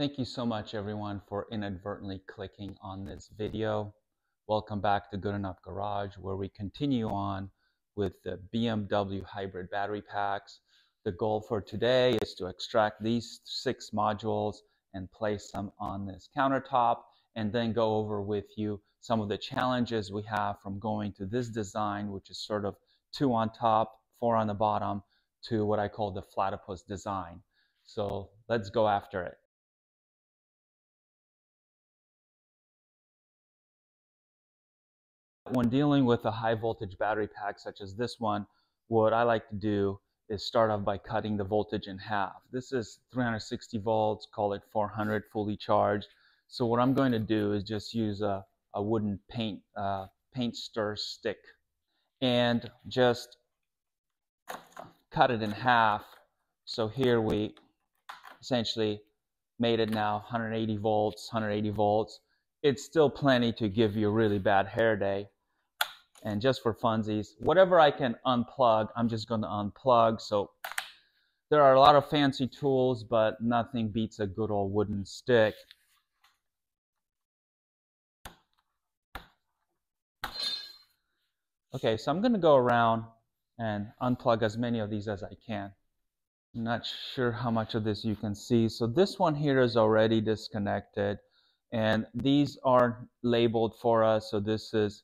Thank you so much everyone for inadvertently clicking on this video. Welcome back to Good Enough Garage, where we continue on with the BMW hybrid battery packs. The goal for today is to extract these 6 modules and place them on this countertop, and then go over with you some of the challenges we have from going to this design, which is sort of 2 on top, 4 on the bottom, to what I call the platypus design. So let's go after it. When dealing with a high voltage battery pack such as this one, what I like to do is start off by cutting the voltage in half. This is 360 volts, call it 400 fully charged. So what I'm going to do is just use a wooden paint stir stick and just cut it in half. So here we essentially made it now 180 volts, 180 volts. It's still plenty to give you a really bad hair day. And just for funsies, whatever I can unplug, I'm just going to unplug. So there are a lot of fancy tools, but nothing beats a good old wooden stick. Okay, so I'm going to go around and unplug as many of these as I can. I'm not sure how much of this you can see. So this one here is already disconnected, and these are labeled for us. So this is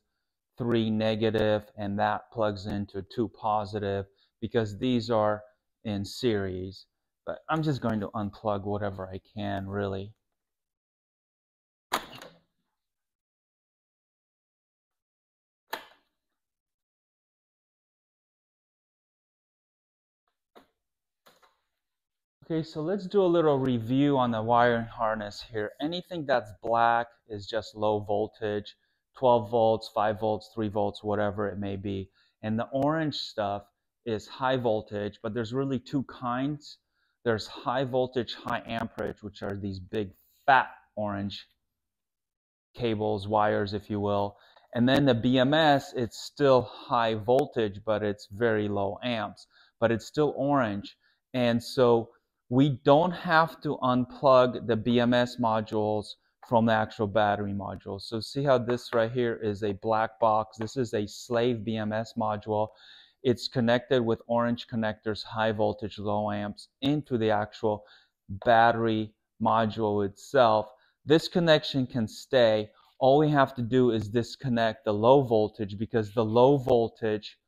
3 negative, and that plugs into 2 positive because these are in series. But I'm just going to unplug whatever I can, really. Okay, so let's do a little review on the wiring harness here. Anything that's black is just low voltage, 12 volts, 5 volts, 3 volts, whatever it may be. And the orange stuff is high voltage, but there's really 2 kinds. There's high voltage, high amperage, which are these big fat orange cables, wires, if you will. And then the BMS, it's still high voltage, but it's very low amps, but it's still orange. And so we don't have to unplug the BMS modules from the actual battery modules. So see how this right here is a black box. This is a slave BMS module. It's connected with orange connectors, high voltage, low amps, into the actual battery module itself. This connection can stay. All we have to do is disconnect the low voltage, because the low voltage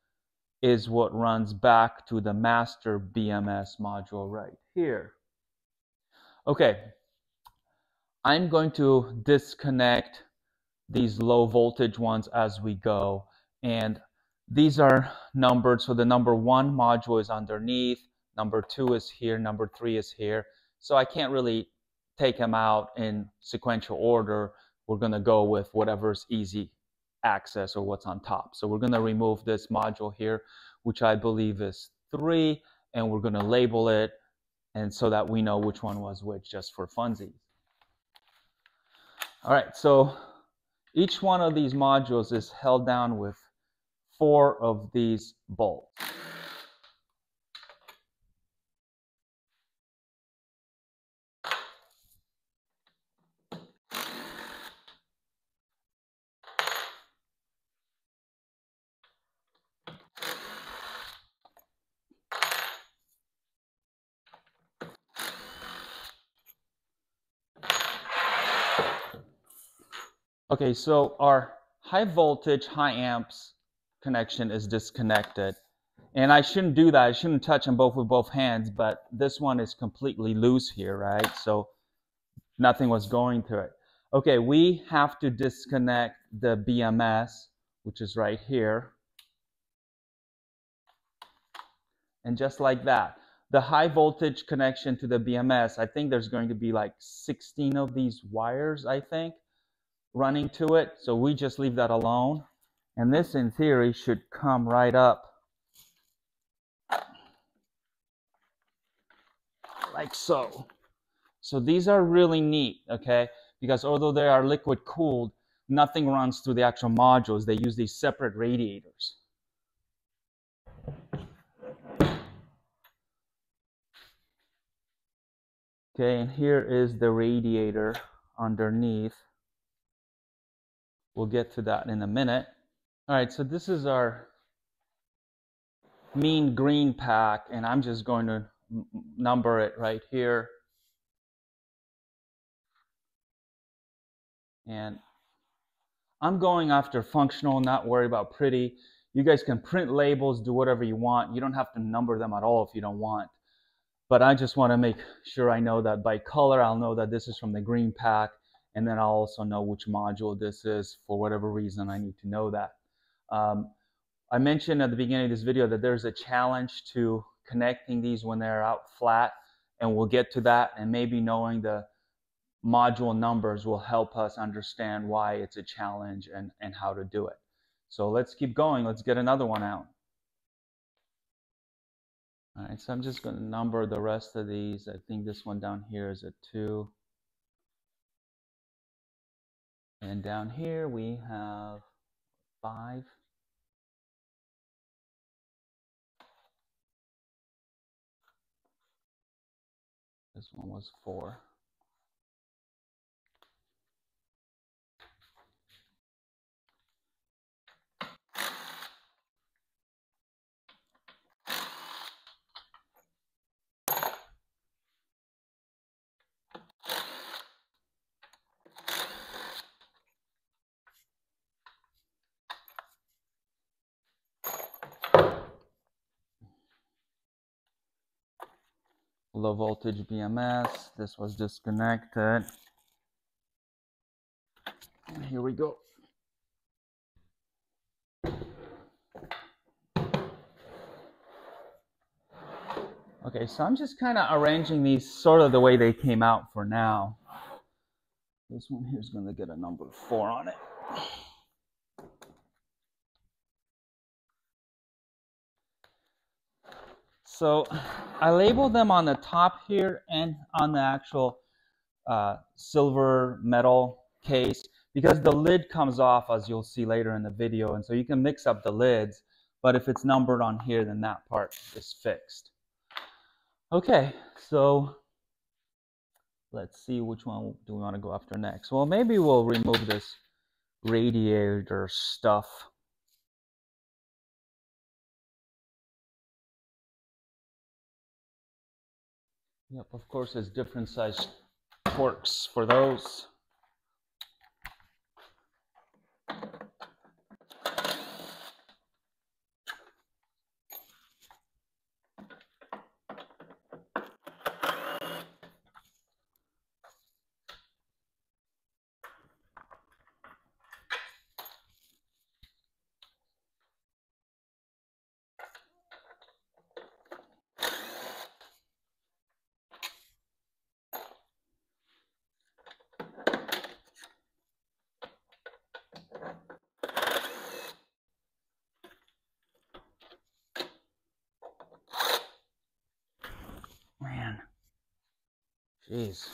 is what runs back to the master BMS module right here. Okay, I'm going to disconnect these low voltage ones as we go, and these are numbered. So the number 1 module is underneath, number 2 is here, number 3 is here. So I can't really take them out in sequential order. We're going to go with whatever's easy access or what's on top. So we're going to remove this module here, which I believe is 3, and we're going to label it, and so that we know which one was which, just for funsies. All right, so each one of these modules is held down with 4 of these bolts. Okay, so our high voltage, high amps connection is disconnected. And I shouldn't do that. I shouldn't touch them both with both hands, but this one is completely loose here, right? So nothing was going to it. Okay, we have to disconnect the BMS, which is right here. And just like that, the high voltage connection to the BMS, I think there's going to be like 16 of these wires, I think, running to it. So we just leave that alone. And this, in theory, should come right up like so. So these are really neat, okay? Because although they are liquid cooled, nothing runs through the actual modules. They use these separate radiators. Okay, and here is the radiator underneath. We'll get to that in a minute. All right, so this is our mean green pack, and I'm just going to number it right here. And I'm going after functional, not worry about pretty. You guys can print labels, do whatever you want. You don't have to number them at all if you don't want. But I just want to make sure I know that by color, I'll know that this is from the green pack, and then I'll also know which module this is. For whatever reason, I need to know that. I mentioned at the beginning of this video that there's a challenge to connecting these when they're out flat, and we'll get to that, and maybe knowing the module numbers will help us understand why it's a challenge and how to do it. So let's keep going. Let's get another one out. All right, so I'm just going to number the rest of these. I think this one down here is a 2. And down here we have 5. This one was 4. Low voltage BMS. This was disconnected. And here we go. Okay, so I'm just kind of arranging these sort of the way they came out for now. This one here is going to get a number 4 on it. So I labeled them on the top here and on the actual silver metal case because the lid comes off, as you'll see later in the video, and so you can mix up the lids, but if it's numbered on here, then that part is fixed. Okay, so let's see which one do we want to go after next. Well, maybe we'll remove this radiator stuff. Yep, of course, there's different size forks for those. Man, jeez.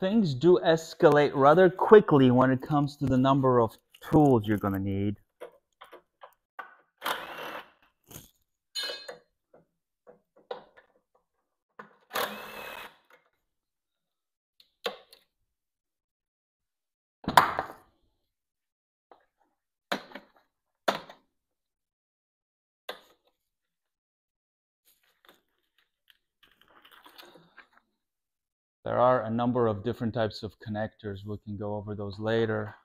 Things do escalate rather quickly when it comes to the number of tools you're going to need. There are a number of different types of connectors. We can go over those later.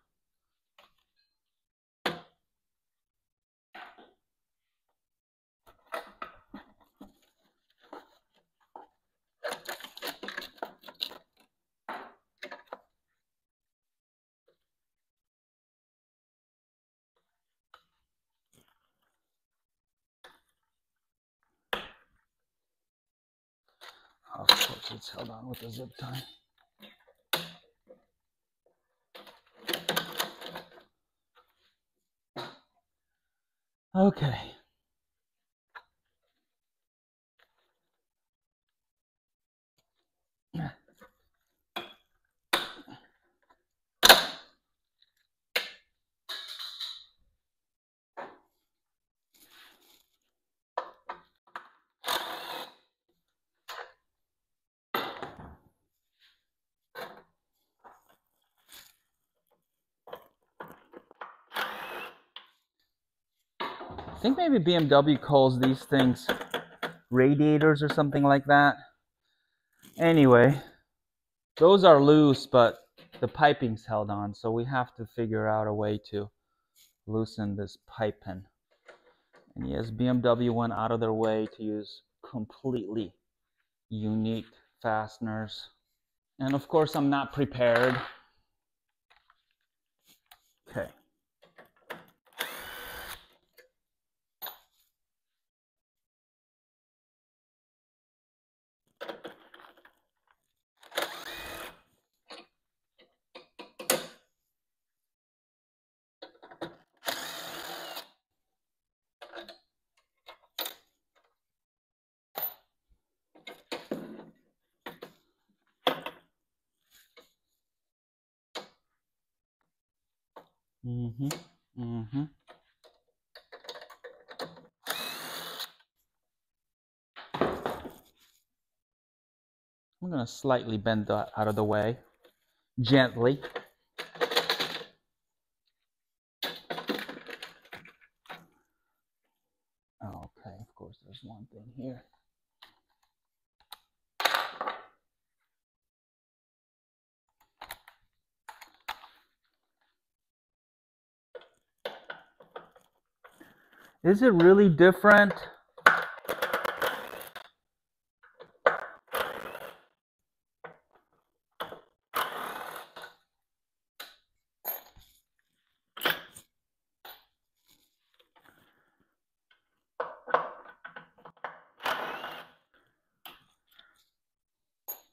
Of course, it's held on with a zip tie. Okay. I think maybe BMW calls these things radiators or something like that. Anyway, those are loose, but the piping's held on, so we have to figure out a way to loosen this piping. And yes, BMW went out of their way to use completely unique fasteners. And of course, I'm not prepared. Okay. I'm going to slightly bend that out of the way, gently. Okay, of course, there's one thing here. Is it really different?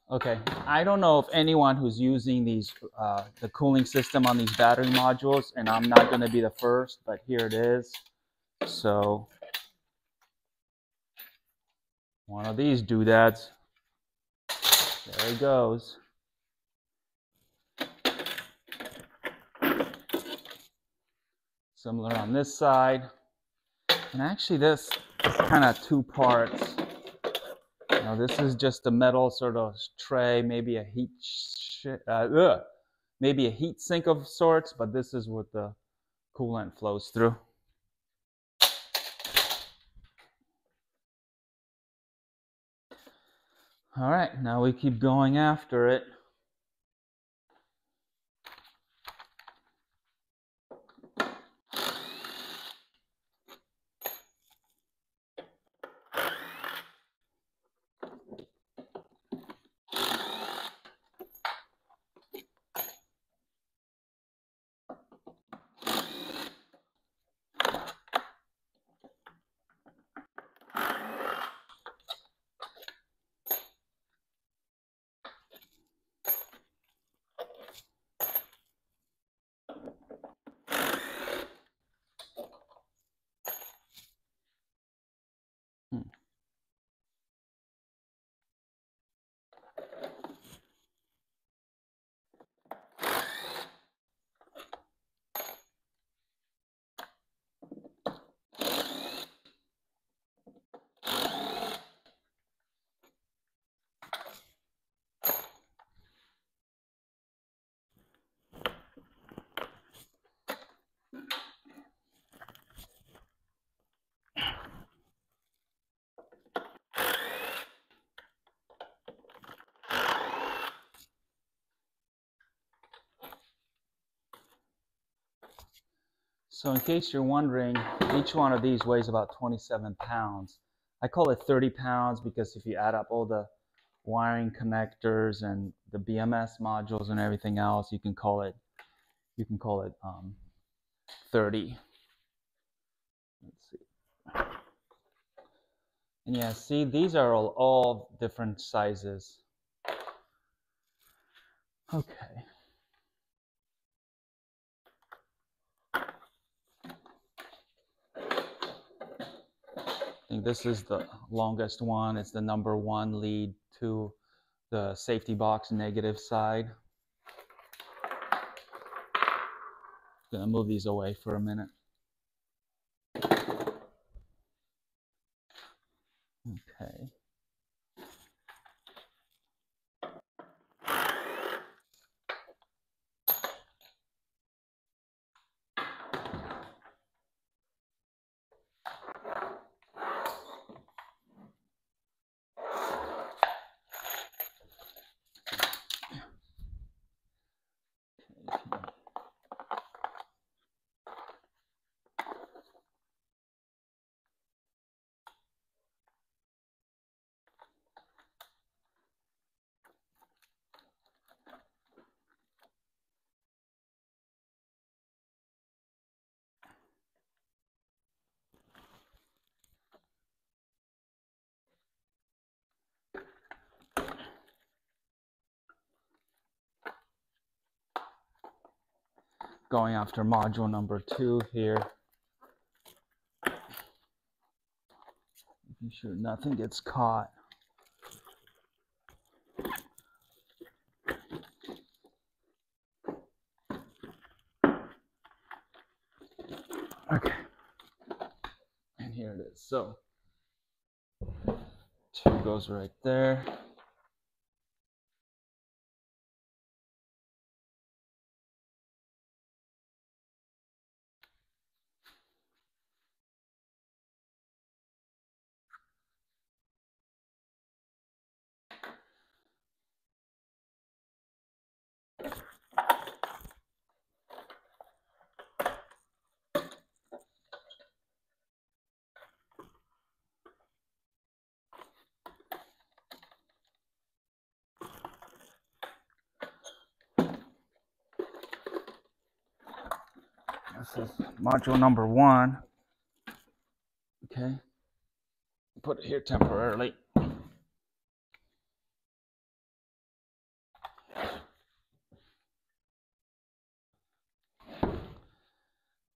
Okay, I don't know if anyone who's using these the cooling system on these battery modules, and I'm not going to be the first, but here it is. So one of these doodads. There he goes. Similar on this side. And actually this is kind of two parts. Now this is just a metal sort of tray, maybe a heat sink of sorts, but this is what the coolant flows through. All right, now we keep going after it. So in case you're wondering, each one of these weighs about 27 pounds. I call it 30 pounds because if you add up all the wiring connectors and the BMS modules and everything else, you can call it 30. Let's see. And yeah, see, these are all different sizes. Okay. I think this is the longest one. It's the number 1 lead to the safety box negative side. I'm gonna move these away for a minute. Okay. going after module number 2 here. Making sure nothing gets caught. Okay. And here it is. So 2 goes right there. This is module number 1. Okay. Put it here temporarily.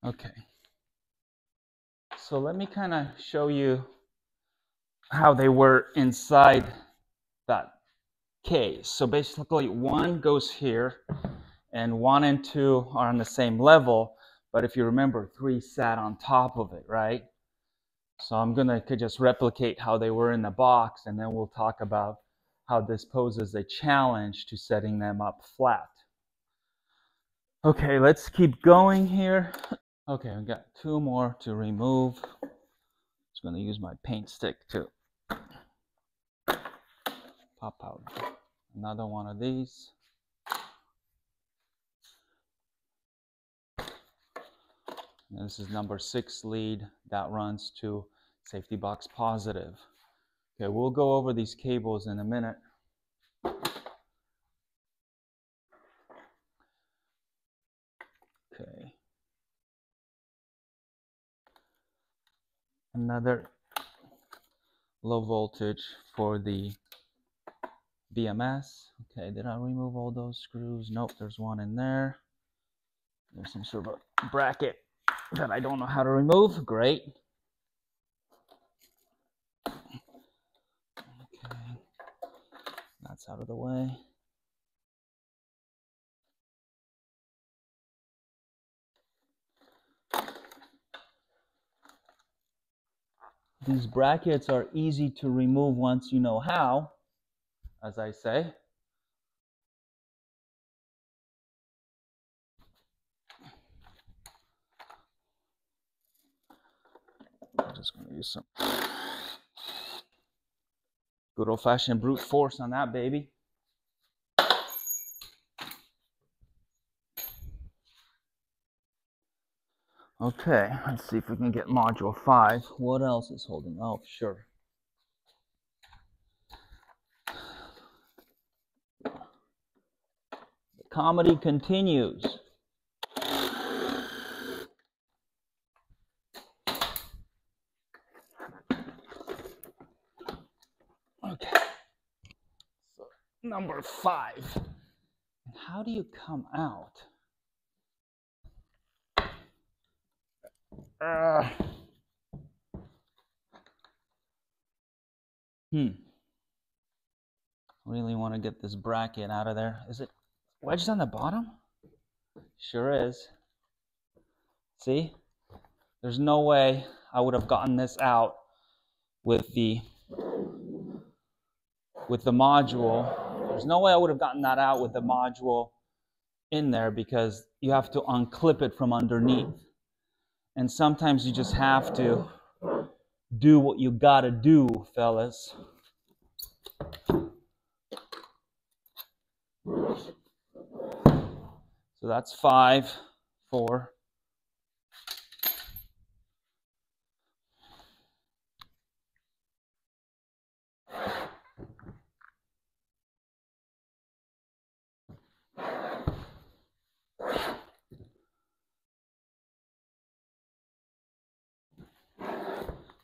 Okay. So let me kind of show you how they were inside that case. So basically 1 goes here and 1 and 2 are on the same level, but if you remember 3 sat on top of it, right? So I'm gonna just replicate how they were in the box, and then we'll talk about how this poses a challenge to setting them up flat. Okay, let's keep going here. Okay, I've got 2 more to remove. Just gonna use my paint stick to pop out another one of these. And this is number 6 lead that runs to safety box positive. Okay, we'll go over these cables in a minute. Okay. Another low voltage for the BMS. Okay, did I remove all those screws? Nope, there's one in there. There's some sort of a bracket that I don't know how to remove. Great. Okay, that's out of the way. These brackets are easy to remove once you know how, as I say. I'm just going to use some good old-fashioned brute force on that baby. Okay, let's see if we can get module 5. What else is holding? Oh, sure. The comedy continues. Okay, so number 5. And how do you come out? Really want to get this bracket out of there. Is it wedged on the bottom? Sure is. See? There's no way I would have gotten this out with the module. There's no way I would have gotten that out with the module in there, because you have to unclip it from underneath. And sometimes you just have to do what you gotta do, fellas. So that's 5, 4.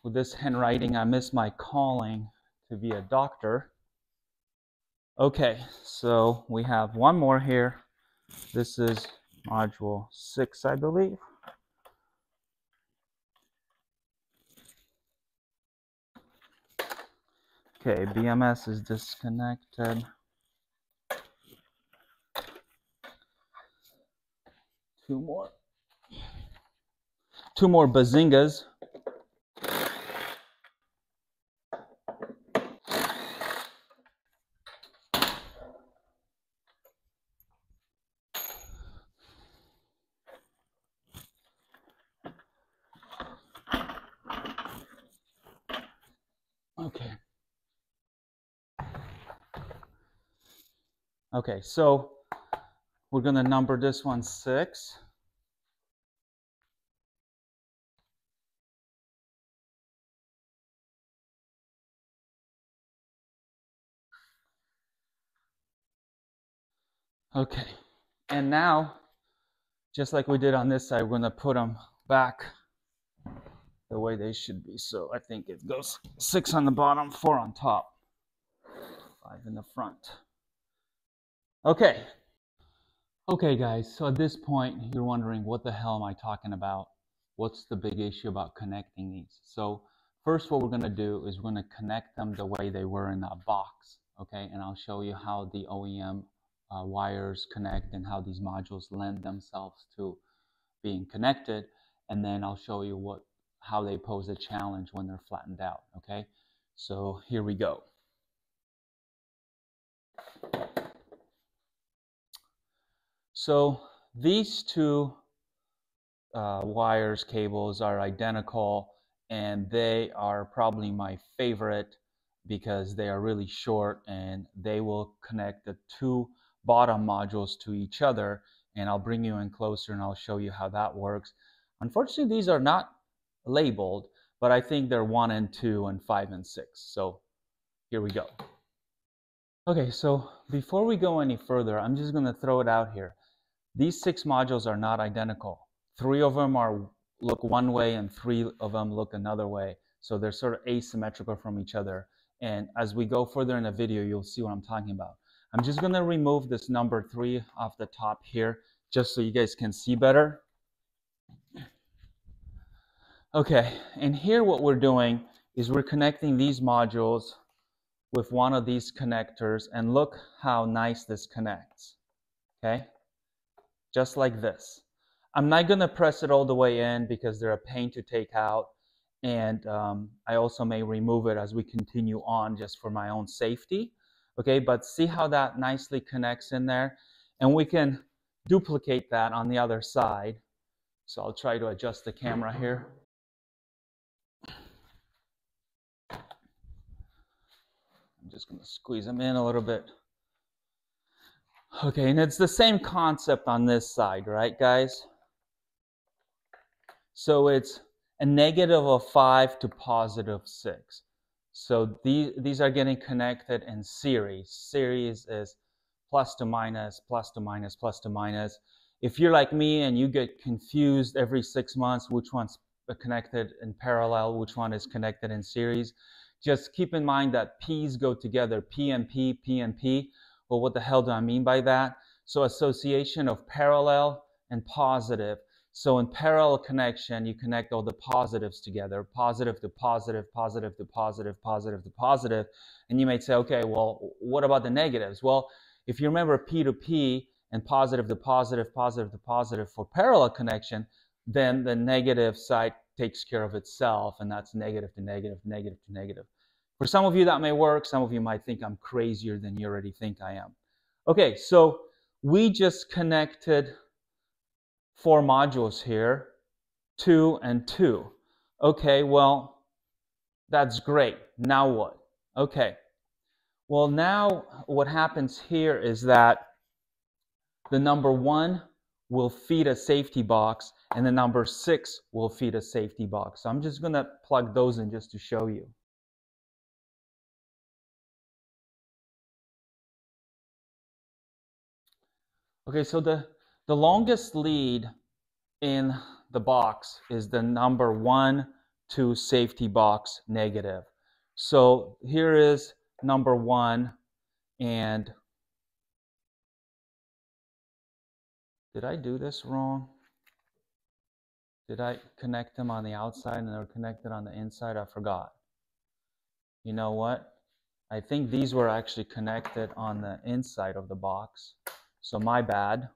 With this handwriting, I miss my calling to be a doctor. Okay, so we have one more here. This is module 6, I believe. Okay, BMS is disconnected. Two more bazingas. Okay. Okay, so we're going to number this one 6. Okay, and now, just like we did on this side, we're going to put them back the way they should be. So I think it goes 6 on the bottom, 4 on top, 5 in the front. Okay. Okay, guys, so at this point, you're wondering, what the hell am I talking about? What's the big issue about connecting these? So first, what we're going to do is we're going to connect them the way they were in that box, okay? And I'll show you how the OEM wires connect and how these modules lend themselves to being connected. And then I'll show you how they pose a challenge when they're flattened out, okay? So here we go. So these two cables are identical, and they are probably my favorite because they are really short and they will connect the two bottom modules to each other. And I'll bring you in closer and I'll show you how that works. Unfortunately, these are not labeled, but I think they're 1 and 2 and 5 and 6. So here we go. Okay, so before we go any further, I'm just going to throw it out here. These 6 modules are not identical. 3 of them look one way and 3 of them look another way. So they're sort of asymmetrical from each other. And as we go further in the video, you'll see what I'm talking about. I'm just going to remove this number 3 off the top here, just so you guys can see better. Okay, and here what we're doing is we're connecting these modules with one of these connectors, and look how nice this connects, okay? Just like this. I'm not going to press it all the way in because they're a pain to take out, and I also may remove it as we continue on just for my own safety, okay? But see how that nicely connects in there, and we can duplicate that on the other side. So I'll try to adjust the camera here. I'm just going to squeeze them in a little bit. Okay, and it's the same concept on this side, right, guys? So it's a -5 to +6. So these are getting connected in series. Series is plus to minus, plus to minus, plus to minus. If you're like me and you get confused every 6 months which one's connected in parallel, which one is connected in series, just keep in mind that P's go together, P and P, P and P. Well, what the hell do I mean by that? So association of parallel and positive. So in parallel connection, you connect all the positives together, positive to positive, positive to positive, positive to positive. And you might say, okay, well, what about the negatives? Well, if you remember P to P and positive to positive, positive to positive for parallel connection, then the negative side takes care of itself, and that's negative to negative, negative to negative. For some of you that may work. Some of you might think I'm crazier than you already think I am. Okay, so we just connected 4 modules here, 2 and 2. Okay, well, that's great. Now what? Okay, well, now what happens here is that the number 1 will feed a safety box, and the number 6 will feed a safety box. So I'm just going to plug those in just to show you. Okay, so the longest lead in the box is the number 1, 2 safety box negative. So here is number 1, and Did I do this wrong? Did I connect them on the outside and they're connected on the inside? I forgot. You know what? I think these were actually connected on the inside of the box. So my bad.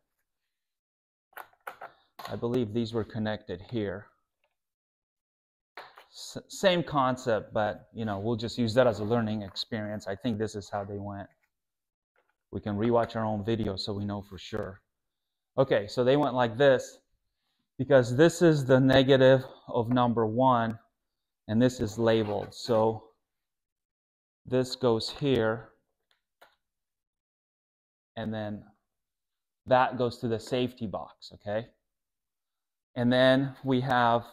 I believe these were connected here. Same concept, but you know, we'll just use that as a learning experience. I think this is how they went. We can rewatch our own video so we know for sure. Okay, so they went like this because this is the negative of number 1 and this is labeled. So this goes here and then that goes to the safety box, okay? And then we have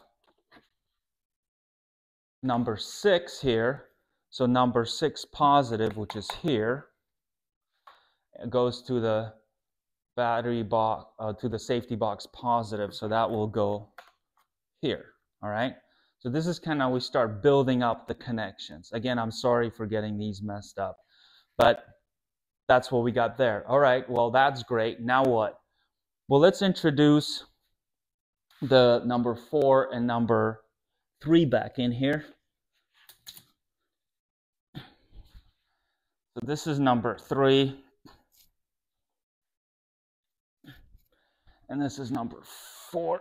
number 6 here. So number 6 positive, which is here, it goes to the battery box, to the safety box positive. So that will go here, all right? So this is kind of how we start building up the connections. Again, I'm sorry for getting these messed up, but that's what we got there. All right, well, that's great. Now what? Well, let's introduce the number 4 and number 3 back in here. So this is number 3. And this is number 4.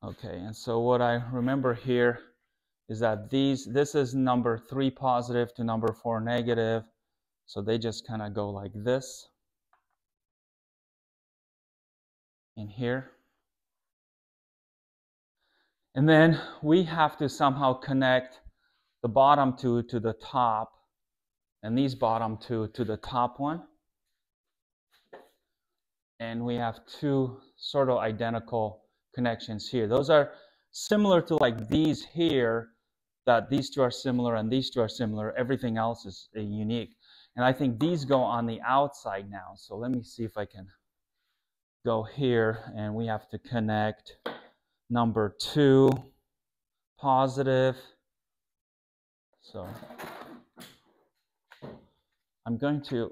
Okay, and so what I remember here is that this is number 3 positive to number 4 negative. So they just kind of go like this in here. And then we have to somehow connect the bottom 2 to the top and these bottom 2 to the top one. And we have 2 sort of identical connections here. Those are similar to like these here, that these 2 are similar and these 2 are similar. Everything else is unique. And I think these go on the outside now. So let me see if I can go here, and we have to connect number 2 positive. So I'm going to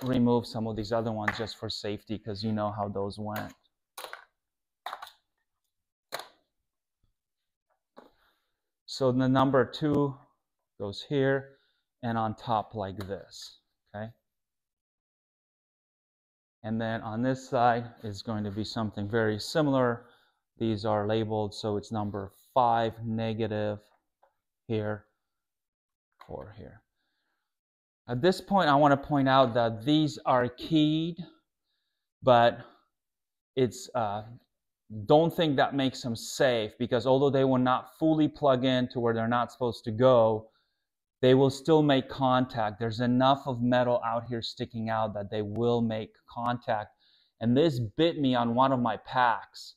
remove some of these other ones just for safety because you know how those went. So the number 2 goes here and on top like this, okay? And then on this side is going to be something very similar. These are labeled, so it's number 5 negative here, 4 here. At this point, I want to point out that these are keyed, but it's don't think that makes them safe, because although they will not fully plug in to where they're not supposed to go, they will still make contact. There's enough of metal out here sticking out that they will make contact. And this bit me on one of my packs.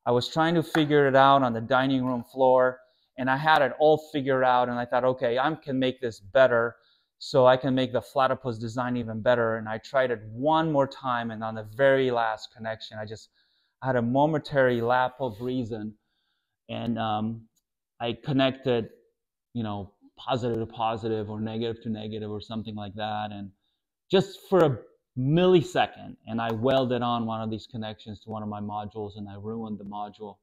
I was trying to figure it out on the dining room floor, and I had it all figured out, and I thought, okay, I can make this better, so I can make the platypus design even better. And I tried it one more time, and on the very last connection, I had a momentary lapse of reason, and I connected, you know, positive to positive or negative to negative or something like that, and just for a millisecond, and I welded on one of these connections to one of my modules, and I ruined the module.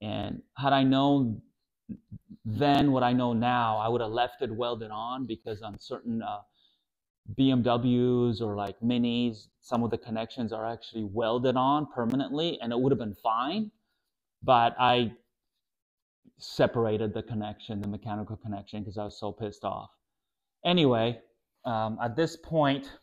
And had I known then what I know now, I would have left it welded on, because on certain BMWs or like Minis, some of the connections are actually welded on permanently, and it would have been fine. But I separated the connection, the mechanical connection, because I was so pissed off. Anyway, at this point,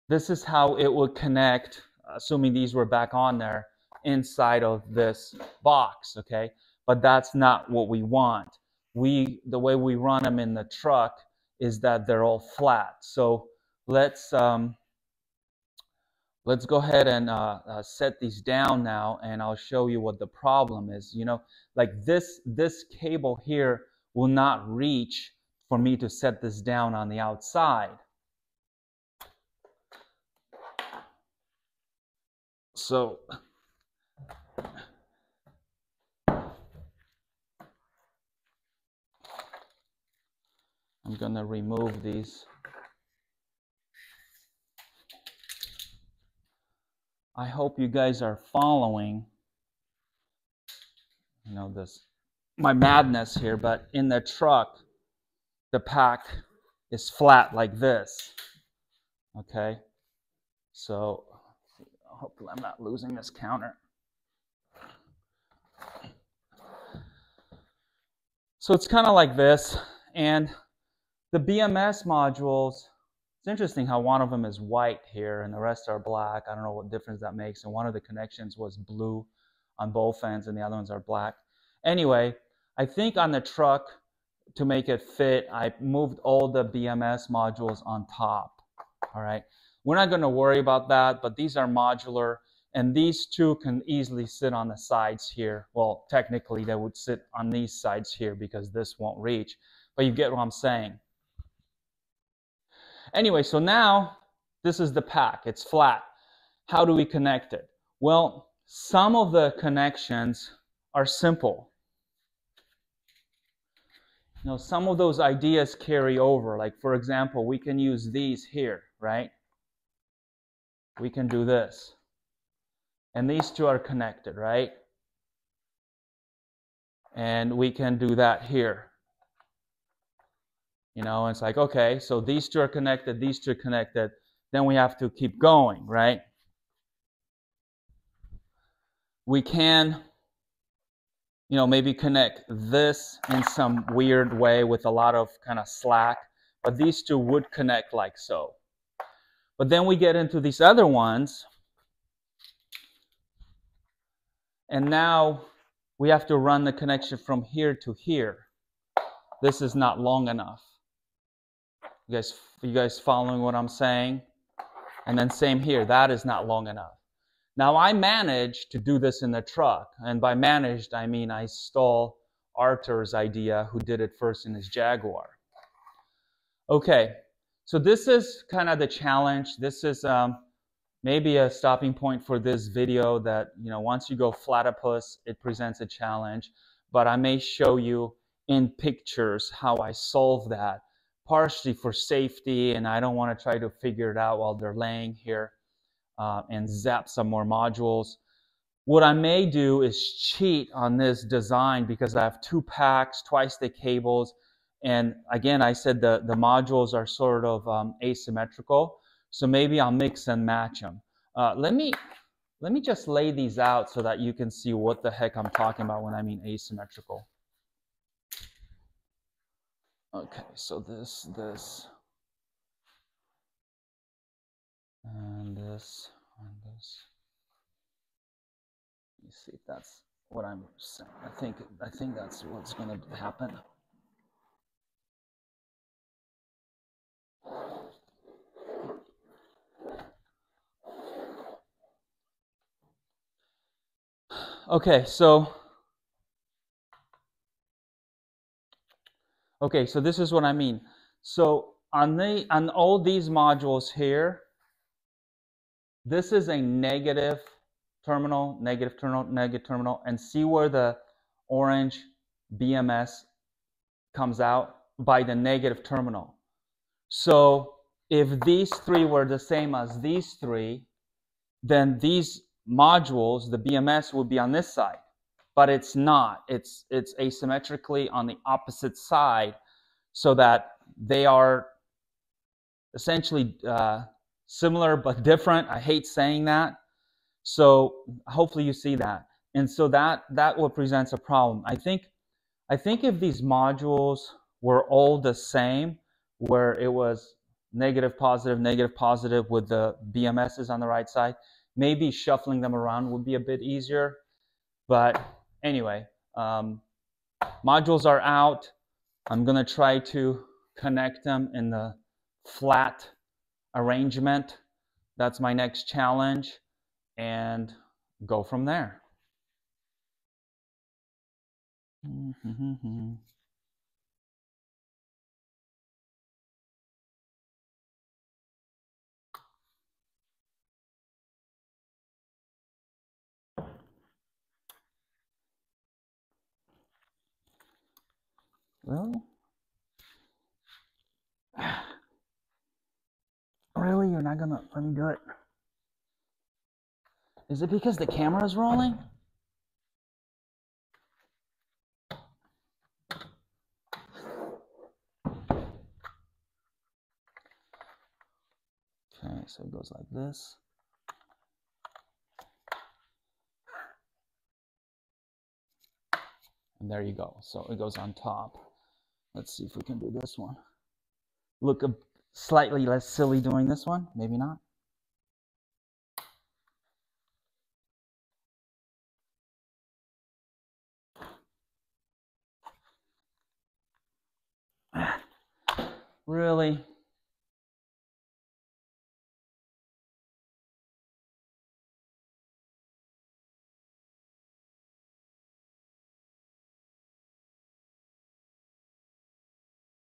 this is how it would connect, assuming these were back on there, inside of this box, okay? But that's not what we want. The way we run them in the truck is that they're all flat. So let's go ahead and set these down now, and I'll show you what the problem is. You know, like this cable here will not reach for me to set this down on the outside. So gonna remove these. I hope you guys are following, you know, this, my madness here, but in the truck, the pack is flat like this, okay? So hopefully I'm not losing this counter. So it's kind of like this, and the BMS modules, it's interesting how one of them is white here and the rest are black. I don't know what difference that makes, and one of the connections was blue on both ends and the other ones are black. Anyway, I think on the truck, to make it fit, I moved all the BMS modules on top, all right? We're not gonna worry about that, but these are modular, and these two can easily sit on the sides here. Well, technically they would sit on these sides here because this won't reach, but you get what I'm saying. Anyway, so now this is the pack, it's flat. How do we connect it? Well, some of the connections are simple. You know, some of those ideas carry over. Like, for example, we can use these here, right? We can do this. And these two are connected, right? And we can do that here. You know, it's like, okay, so these two are connected, these two are connected. Then we have to keep going, right? We can, you know, maybe connect this in some weird way with a lot of kind of slack. But these two would connect like so. But then we get into these other ones. And now we have to run the connection from here to here. This is not long enough. You guys following what I'm saying? And then same here, that is not long enough. Now I managed to do this in the truck. And by managed, I mean I stole Arthur's idea, who did it first in his Jaguar. Okay, so this is kind of the challenge. This is maybe a stopping point for this video, that, you know, once you go platypus, it presents a challenge, but I may show you in pictures how I solve that, partially for safety, and I don't want to try to figure it out while they're laying here and zap some more modules. What I may do is cheat on this design because I have two packs, twice the cables, and again, I said the modules are sort of asymmetrical. So maybe I'll mix and match them. Let me just lay these out so that you can see what the heck I'm talking about when I mean asymmetrical. Okay, so this, and this, and this. Let me see if that's what I'm saying. I think that's what's going to happen. Okay, so this is what I mean. So on all these modules here, this is a negative terminal, negative terminal, negative terminal, and see where the orange BMS comes out? By the negative terminal. So if these three were the same as these three, then these modules, the BMS, would be on this side. But it's not. It's asymmetrically on the opposite side, so that they are essentially similar but different. I hate saying that. So hopefully you see that. And so that what presents a problem. I think if these modules were all the same, where it was negative, positive with the BMSs on the right side, maybe shuffling them around would be a bit easier. But anyway, modules are out. I'm going to try to connect them in the flat arrangement. That's my next challenge, and go from there. Really? Really? You're not gonna let me do it? Is it because the camera's rolling? Okay, so it goes like this. And there you go. So it goes on top. Let's see if we can do this one. Look slightly less silly doing this one. Maybe not. Really?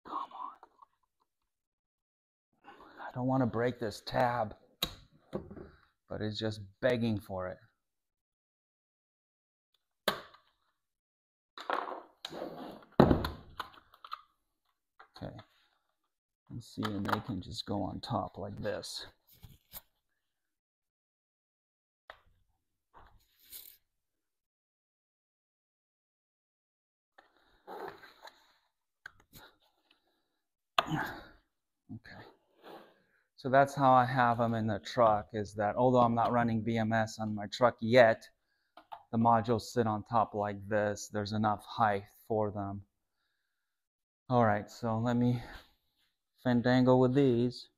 Come on. I don't want to break this tab, but it's just begging for it. Okay. And see, and they can just go on top like this. Okay. So that's how I have them in the truck, is that although I'm not running BMS on my truck yet, the modules sit on top like this. There's enough height for them. All right, so let me fandangle with these.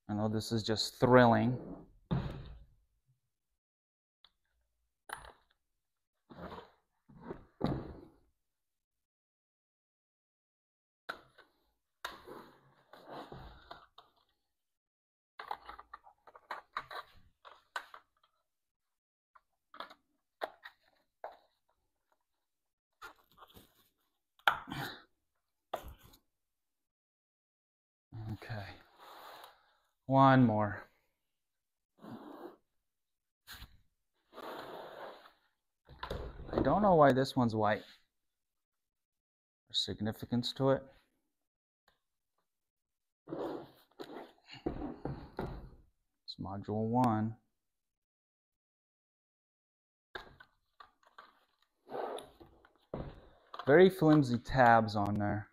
I know this is just thrilling. Okay, one more. I don't know why this one's white. There's significance to it. It's module 1. Very flimsy tabs on there.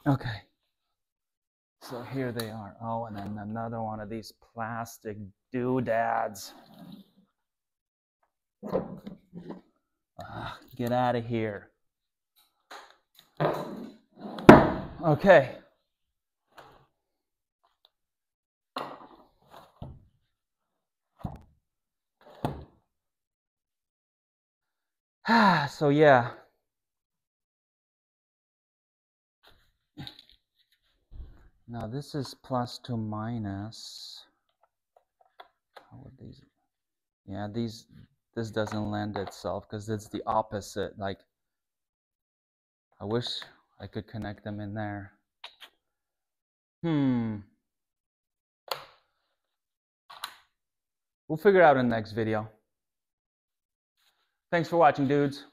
Okay. So here they are. Oh, and then another one of these plastic doodads. Get out of here. Okay. So yeah. Now this is plus to minus. How would these? Yeah, this doesn't lend itself because it's the opposite. Like, I wish I could connect them in there. We'll figure it out in the next video. Thanks for watching, dudes.